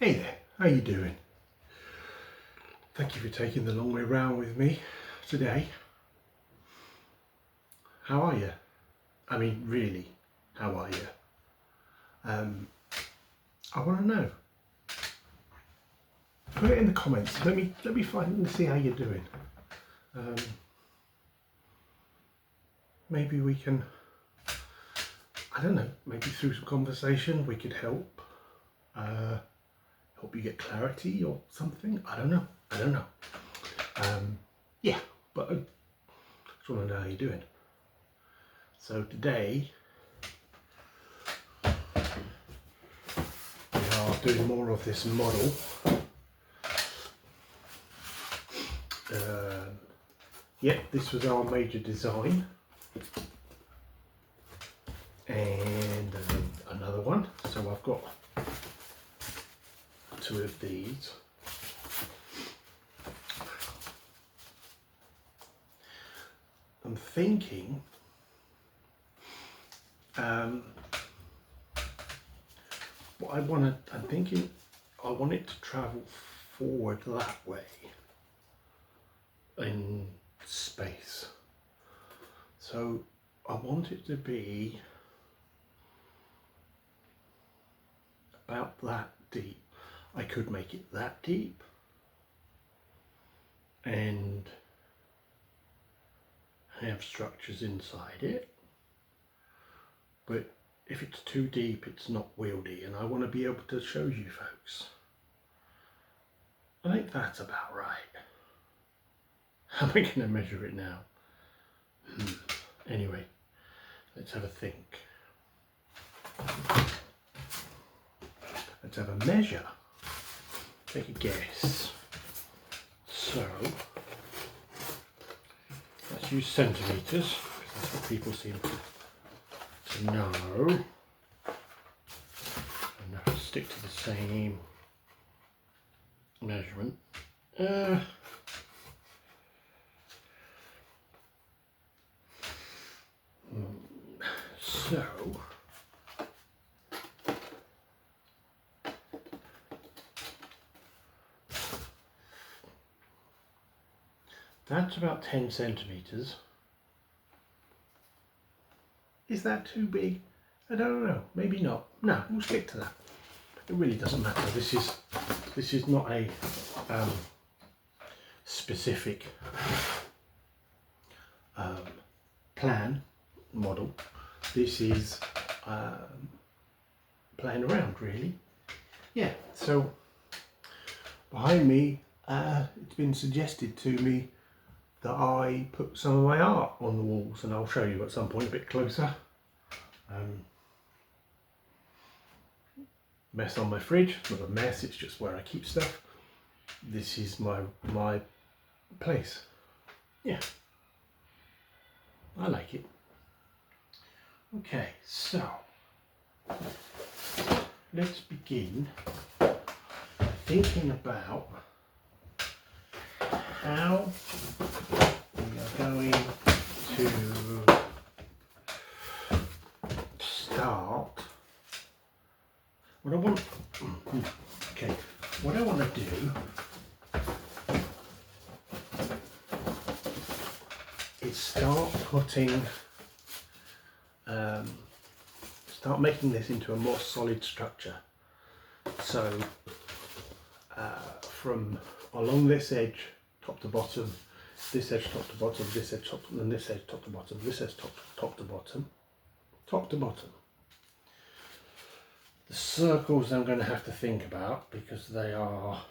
Hey there, how you doing? Thank you for taking the long way round with me today. How are you? I mean, really, how are you? I want to know. Put it in the comments. Let me find and see how you're doing. Maybe we can, I don't know, maybe through some conversation we could help you get clarity or something. I don't know. Yeah, but I just want to know how you're doing. So today we are doing more of this model. This was our major design, and another one. So I've got two of these. I'm thinking I want it to travel forward that way in space. So I want it to be about that deep. I could make it that deep and have structures inside it, but if it's too deep it's not wieldy, and I want to be able to show you folks. I think that's about right. How am I going to measure it now? Anyway, let's have a think. Let's have a measure. Take a guess. So let's use centimetres, because that's what people seem to know. And I'll stick to the same measurement. So that's about 10 centimetres. Is that too big? I don't know. Maybe not. No, we'll stick to that. It really doesn't matter. This is not a specific plan model. This is playing around, really. Yeah. So behind me, it's been suggested to me that I put some of my art on the walls, and I'll show you at some point a bit closer. Mess on my fridge, not a mess, it's just where I keep stuff. This is my place. Yeah, I like it. Okay, so let's begin thinking about how we are going to start. What I want to do is start making this into a more solid structure. So from along this edge, top to bottom, this edge top to bottom, this edge top, and this edge top to bottom, this edge top to bottom, top to bottom. The circles I'm going to have to think about because they are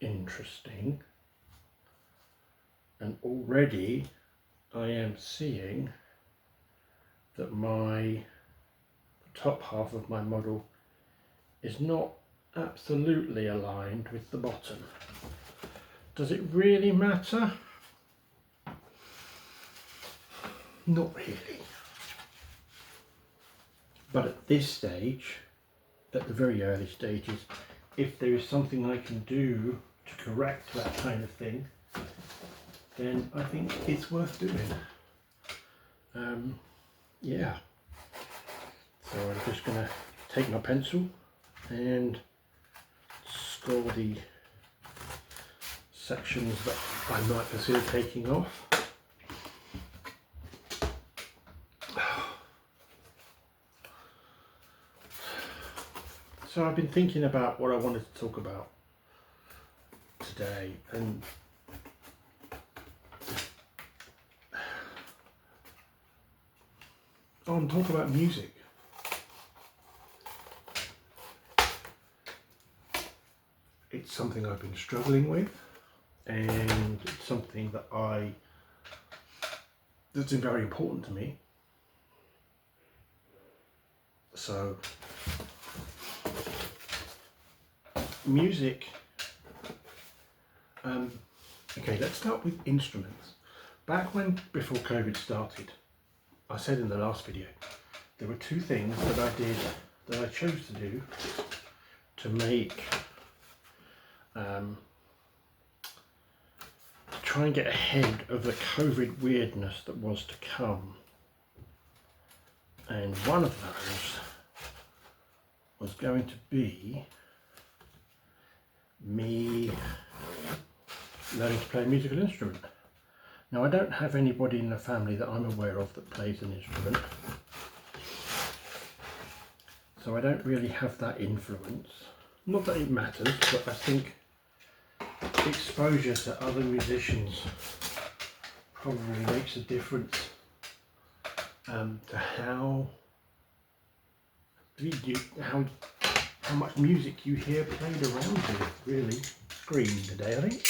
interesting, and already I am seeing that the top half of my model is not absolutely aligned with the bottom. Does it really matter? Not really. But at this stage, at the very early stages, if there is something I can do to correct that kind of thing, then I think it's worth doing. Yeah. So I'm just going to take my pencil and store the sections that I might consider taking off. So I've been thinking about what I wanted to talk about today, and I want to talk about music. It's something I've been struggling with, and it's something that's been very important to me. So music, okay, let's start with instruments. Before COVID started, I said in the last video, there were two things that I chose to do to make, to try and get ahead of the COVID weirdness that was to come. And one of those was going to be me learning to play a musical instrument. Now, I don't have anybody in the family that I'm aware of that plays an instrument, so I don't really have that influence. Not that it matters, but I think exposure to other musicians probably makes a difference to how much music you hear played around you, really. Screaming today, I think.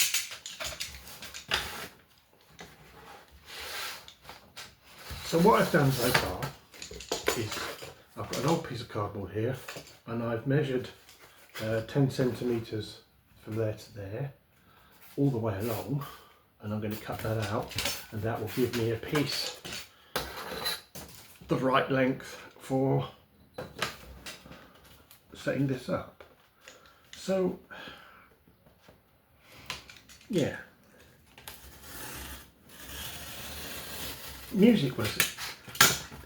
So what I've done so far is I've got an old piece of cardboard here, and I've measured 10 centimetres from there to there, all the way along, and I'm going to cut that out, and that will give me a piece the right length for setting this up. So yeah, music was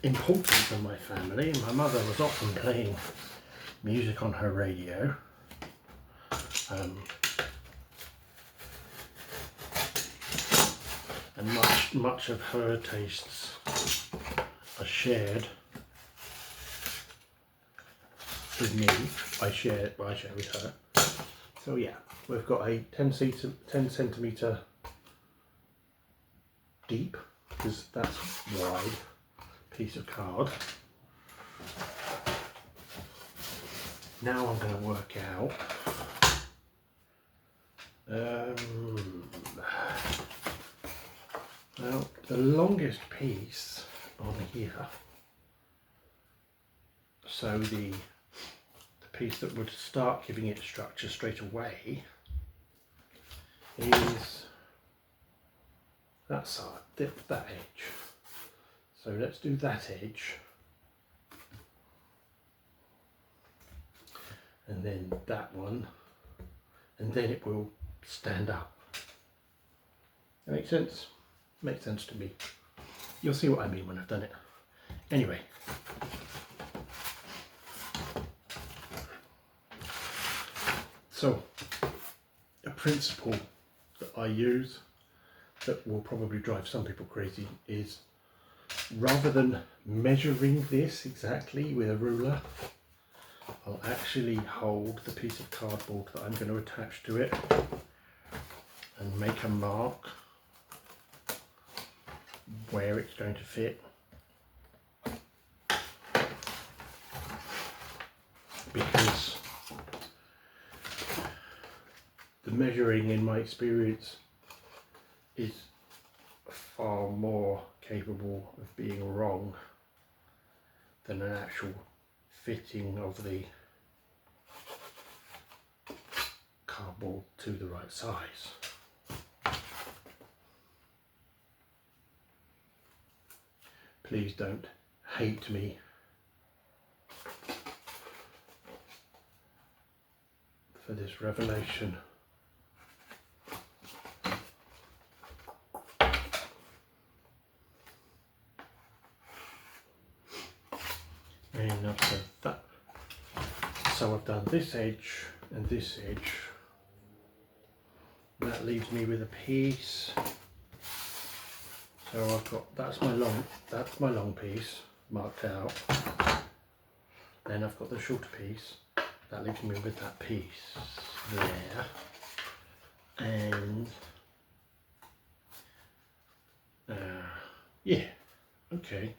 important for my family. My mother was often playing music on her radio, and much of her tastes are shared with me. I share with her. So yeah, we've got a 10 centimetre deep, because that's wide, piece of card. Now I'm going to work out now the longest piece on here, so the piece that would start giving it structure straight away, is that side, that edge. So let's do that edge, and then that one, and then it will stand up. That makes sense? Makes sense to me. You'll see what I mean when I've done it. Anyway, so a principle that I use that will probably drive some people crazy is, rather than measuring this exactly with a ruler, I'll actually hold the piece of cardboard that I'm going to attach to it and make a mark where it's going to fit, because the measuring, in my experience, is far more capable of being wrong than an actual fitting of the cardboard to the right size. Please don't hate me for this revelation. And so I've done this edge and this edge And that leaves me with a piece. So I've got, that's my long piece marked out. Then I've got the shorter piece. That leaves me with that piece there. And yeah, okay.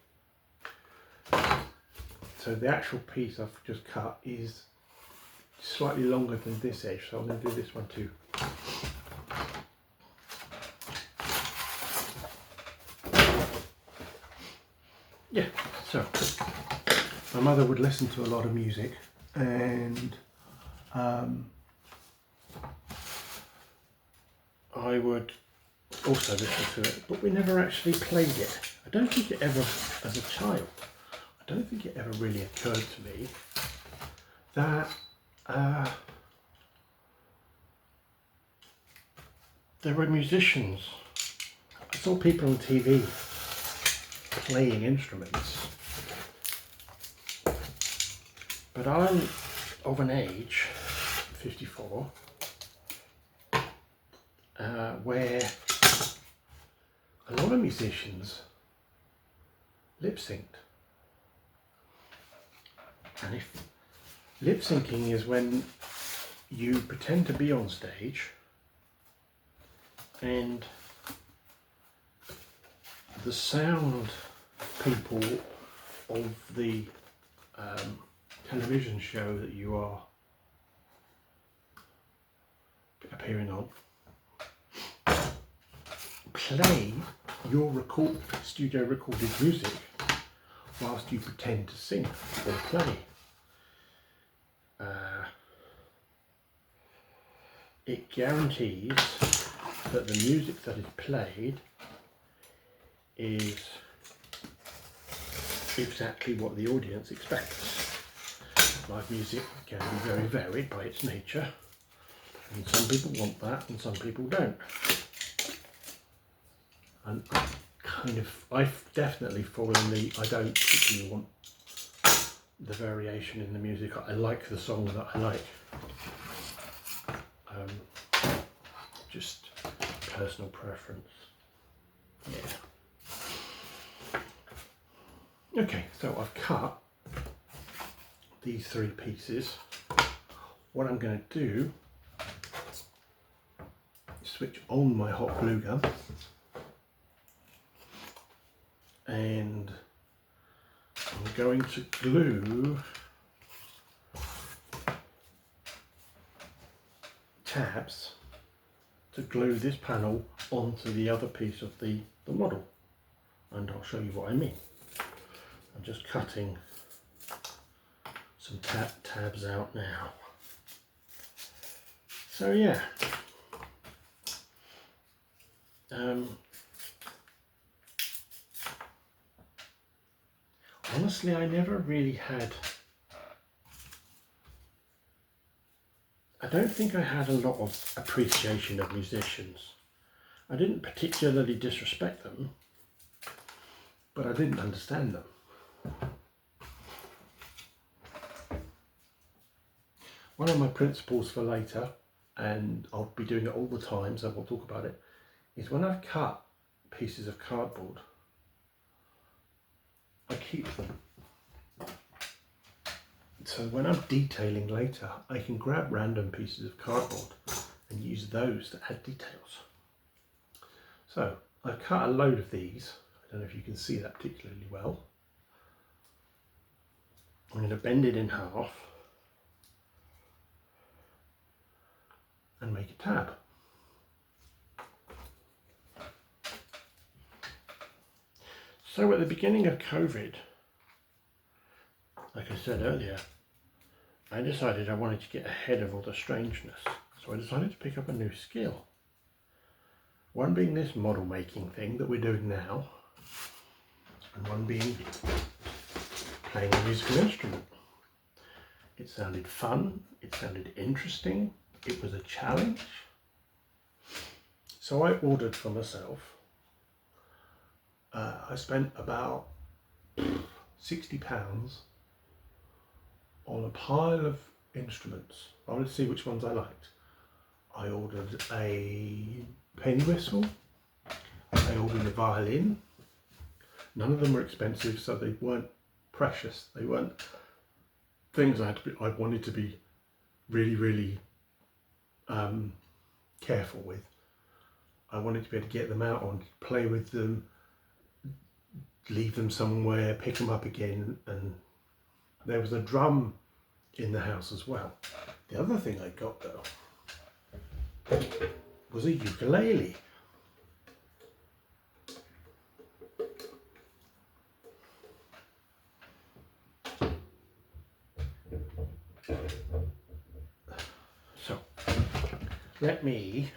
So the actual piece I've just cut is slightly longer than this edge, so I'm going to do this one too. Yeah, so my mother would listen to a lot of music, and I would also listen to it, but we never actually played it. I don't think it ever, as a child, I don't think it ever really occurred to me that there were musicians. I saw people on TV playing instruments, but I'm of an age, 54, where a lot of musicians lip synced. And if lip syncing is when you pretend to be on stage and the sound people of the television show that you are appearing on play your studio recorded music whilst you pretend to sing or play. It guarantees that the music that is played is exactly what the audience expects. Live music can be very varied by its nature, and some people want that and some people don't. And I've definitely fallen in the, I don't particularly want the variation in the music. I like the song that I like. Just personal preference. Yeah. Okay, so I've cut these three pieces. What I'm going to do is switch on my hot glue gun, and I'm going to glue tabs to glue this panel onto the other piece of the model, and I'll show you what I mean. I'm just cutting some tabs out now. So yeah, honestly, I never really had, I don't think I had a lot of appreciation of musicians. I didn't particularly disrespect them, but I didn't understand them. One of my principles for later, and I'll be doing it all the time, so we'll talk about it, is when I've cut pieces of cardboard, I keep them. So when I'm detailing later, I can grab random pieces of cardboard and use those to add details. So I've cut a load of these. I don't know if you can see that particularly well. I'm going to bend it in half and make a tab. So at the beginning of COVID, like I said earlier, I decided I wanted to get ahead of all the strangeness. So I decided to pick up a new skill. One being this model making thing that we're doing now, and one being playing a musical instrument. It sounded fun, it sounded interesting, it was a challenge. So I ordered for myself. I spent about £60 on a pile of instruments. I wanted to see which ones I liked. I ordered a penny whistle, I ordered a violin. None of them were expensive, so they weren't precious. They weren't things I wanted to be really careful with. I wanted to be able to get them out and play with them, leave them somewhere, pick them up again. And there was a drum in the house as well. The other thing I got though was a ukulele. So let me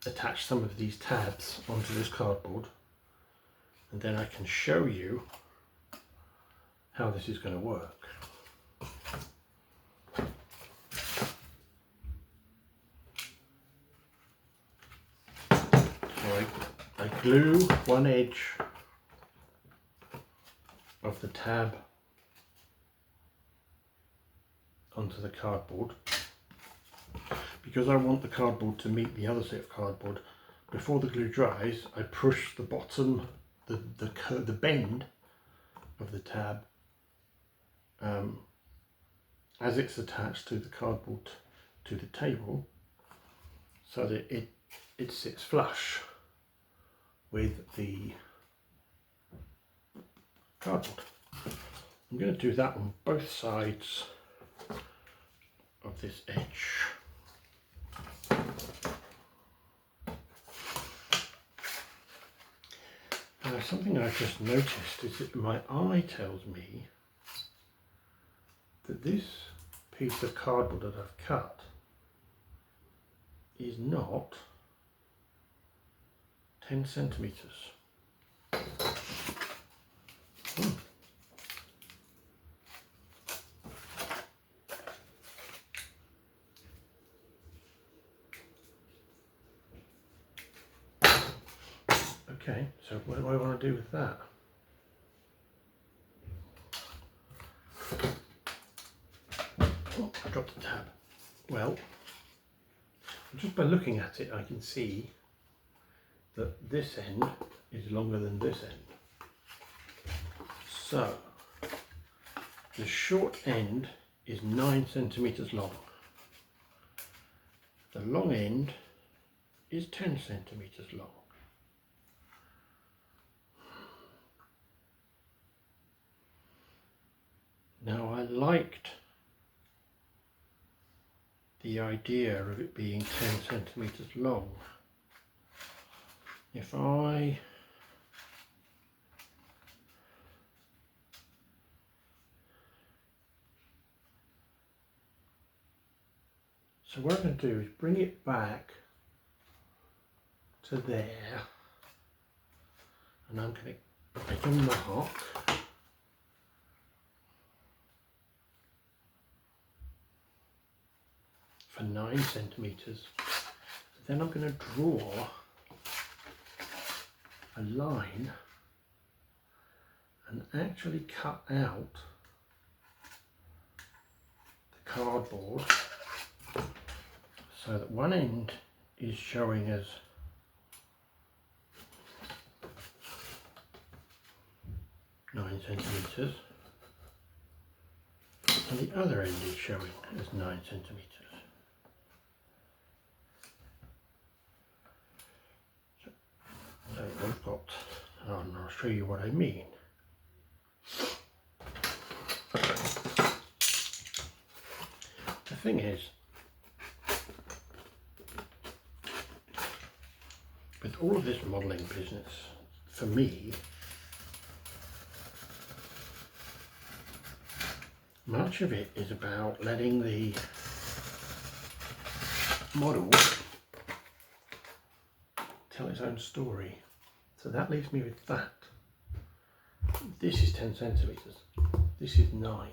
attach some of these tabs onto this cardboard, and then I can show you how this is going to work. So I glue one edge of the tab onto the cardboard. Because I want the cardboard to meet the other set of cardboard, before the glue dries, I push the bottom, the bend of the tab as it's attached to the cardboard to the table, so that it sits flush with the cardboard. I'm going to do that on both sides of this edge. Now, something I just noticed is that my eye tells me that this piece of cardboard that I've cut is not 10 centimeters. Okay, so what do I want to do with that? Oh, I dropped the tab. Well, just by looking at it, I can see that this end is longer than this end. So, the short end is 9 centimeters long. The long end is 10 centimeters long. Now, I liked the idea of it being 10 centimeters long. If I So what I'm going to do is bring it back to there, and I'm going to make a mark for 9 centimeters. Then I'm going to draw a line and actually cut out the cardboard so that one end is showing as 9 centimeters and the other end is showing as 9 centimeters. So we've got, and I'll show you what I mean. The thing is, with all of this modelling business, for me, much of it is about letting the model tell its own story. So that leaves me with that. This is 10 centimeters. This is 9.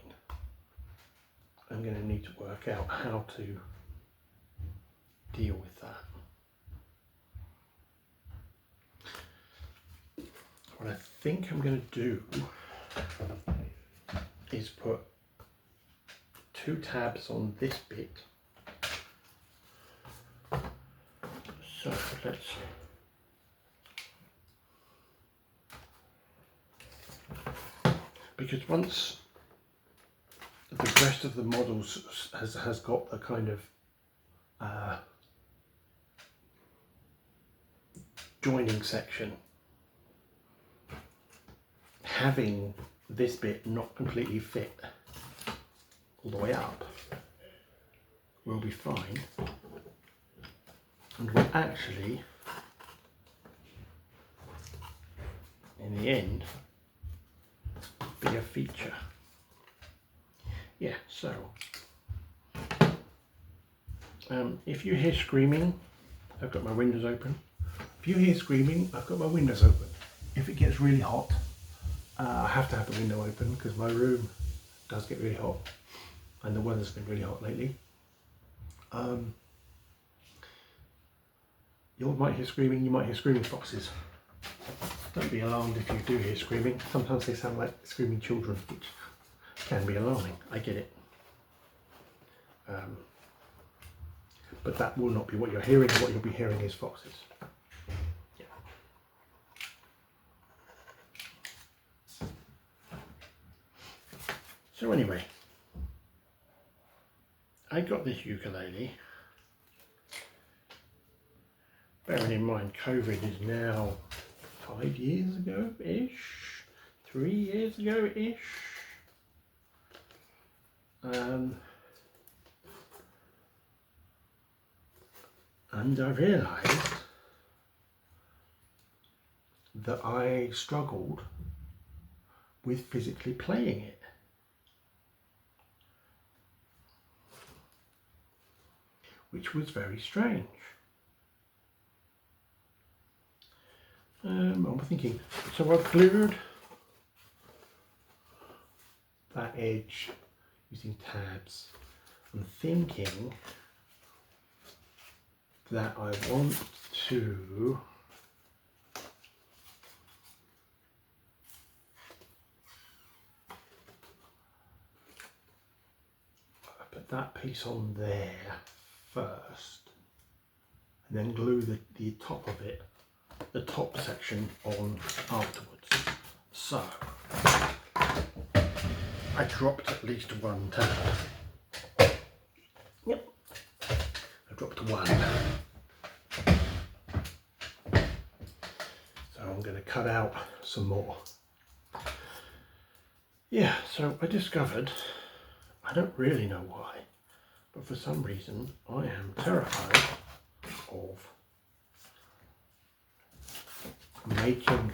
I'm going to need to work out how to deal with that. What I think I'm going to do is put 2 tabs on this bit So let's because once the rest of the models has got the kind of joining section, having this bit not completely fit all the way up will be fine, and will actually in the end be a feature. Yeah, so if you hear screaming, I've got my windows open. If you hear screaming, I've got my windows open. If it gets really hot, I have to have the window open because my room does get really hot and the weather's been really hot lately. You might hear screaming, you might hear screaming foxes. Don't be alarmed if you do hear screaming. Sometimes they sound like screaming children, which can be alarming. I get it. But that will not be what you're hearing. What you'll be hearing is foxes. Yeah. So anyway, I got this ukulele. Bearing in mind COVID is now 5 years ago-ish, 3 years ago-ish. And I realised that I struggled with physically playing it. Which was very strange. I'm thinking, so I've glued that edge using tabs. I'm thinking that I want to put that piece on there first and then glue the top of it, the top section on afterwards. So I dropped at least one tab. Yep, I dropped one. So I'm going to cut out some more. Yeah, so I discovered, I don't really know why, but for some reason I am terrified of making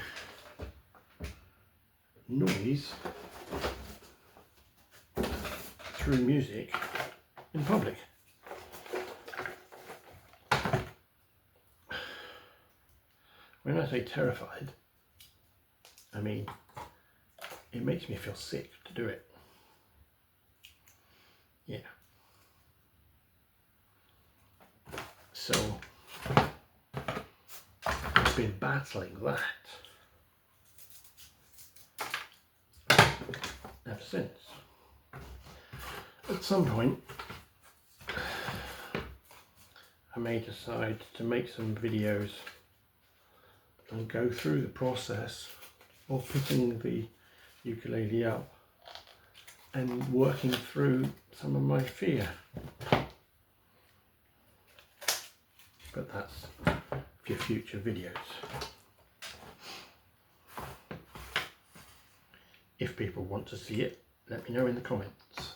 noise through music in public. When I say terrified, I mean it makes me feel sick to do it. Yeah. So I've been battling that ever since. At some point I may decide to make some videos and go through the process of picking the ukulele up and working through some of my fear. But that's for future videos. If people want to see it, let me know in the comments.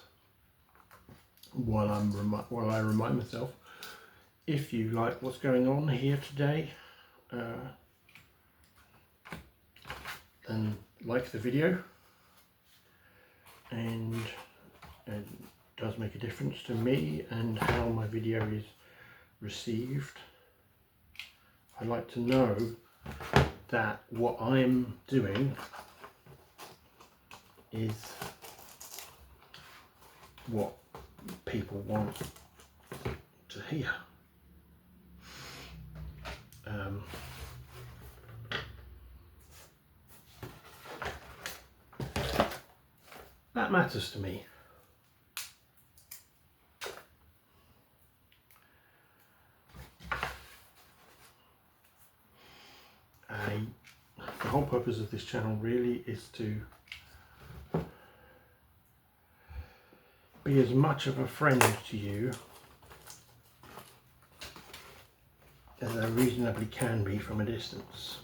While I remind myself, if you like what's going on here today, then like the video, and it does make a difference to me and how my video is received. I like to know that what I'm doing is what people want to hear. That matters to me. purpose of this channel really is to be as much of a friend to you as I reasonably can be from a distance.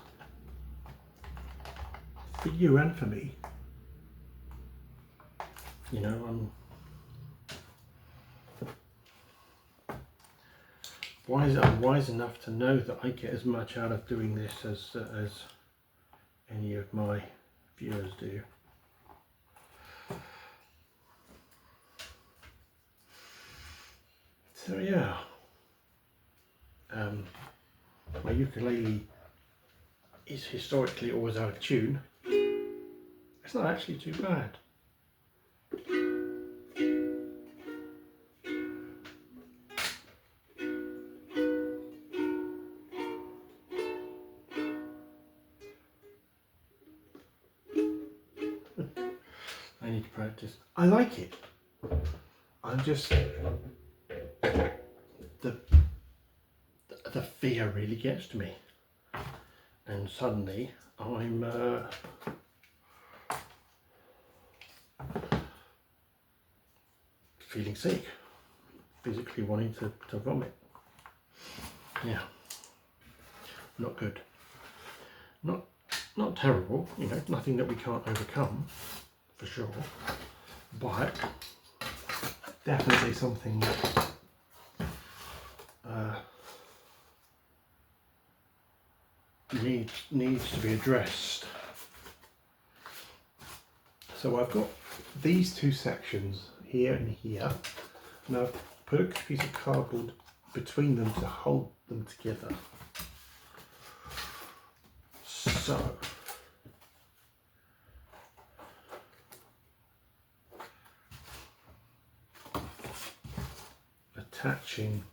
For you and for me. You know, I'm wise enough to know that I get as much out of doing this as any of my viewers do. So yeah, my ukulele is historically always out of tune. It's not actually too bad. I need to practice. I like it. I'm just the fear really gets to me, and suddenly I'm feeling sick, physically wanting to vomit. Yeah, not good. Not terrible, you know, nothing that we can't overcome, for sure, but definitely something that needs to be addressed. So I've got these two sections here and here, and I've put a piece of cardboard between them to hold them together. So attaching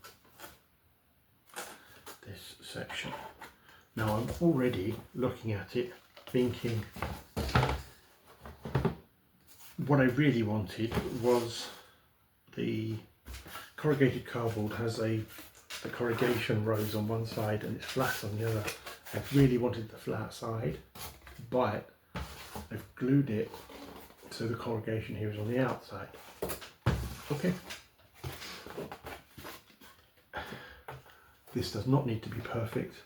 this section. Now I'm already looking at it thinking what I really wanted was the corrugated cardboard has the corrugation rows on one side and it's flat on the other. I really wanted the flat side, but I've glued it so the corrugation here is on the outside. Okay. This does not need to be perfect,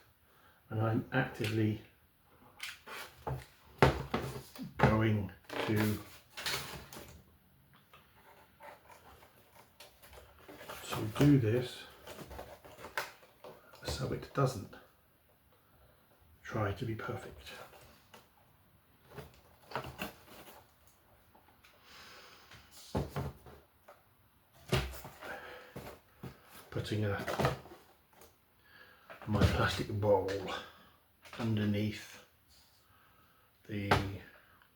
and I'm actively going to do this so it doesn't try to be perfect. Putting my plastic bowl underneath the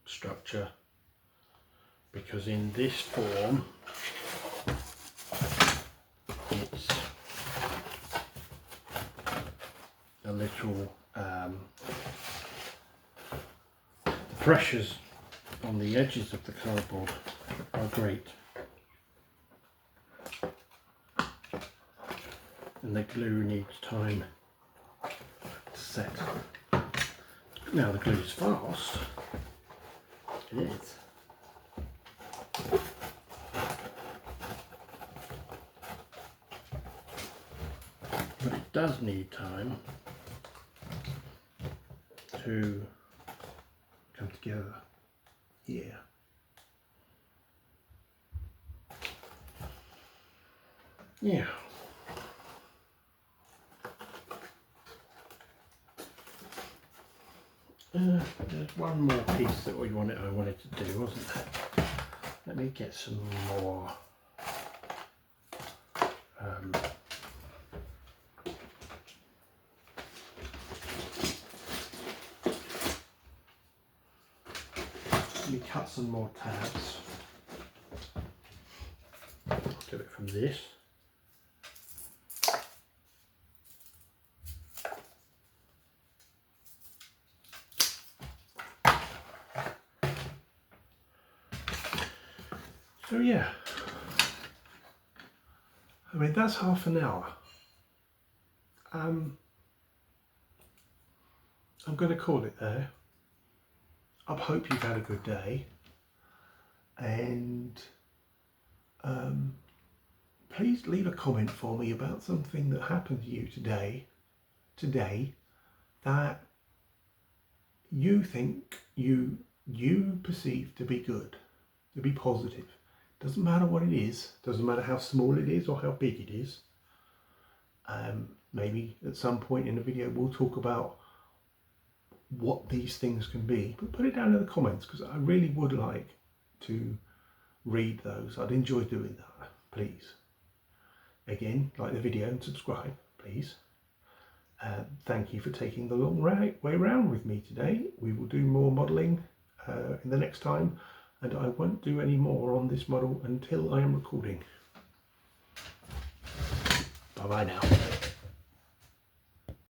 structure, because in this form it's a little the pressures on the edges of the cardboard are great, and the glue needs time to set. Now the glue is fast, it is. But it does need time to come together here. Yeah. There's one more piece that I wanted to do, wasn't there? Let me get some more let me cut some more tabs. I'll do it from this. So yeah, I mean that's half an hour. I'm going to call it there. I hope you've had a good day, and please leave a comment for me about something that happened to you today that you think you perceive to be good, to be positive. Doesn't matter what it is, doesn't matter how small it is or how big it is. Maybe at some point in the video we'll talk about what these things can be, but put it down in the comments, because I really would like to read those. I'd enjoy doing that. Please, again, like the video and subscribe, please. Thank you for taking the long way round with me today. We will do more modelling in the next time, and I won't do any more on this model until I am recording. Bye bye now.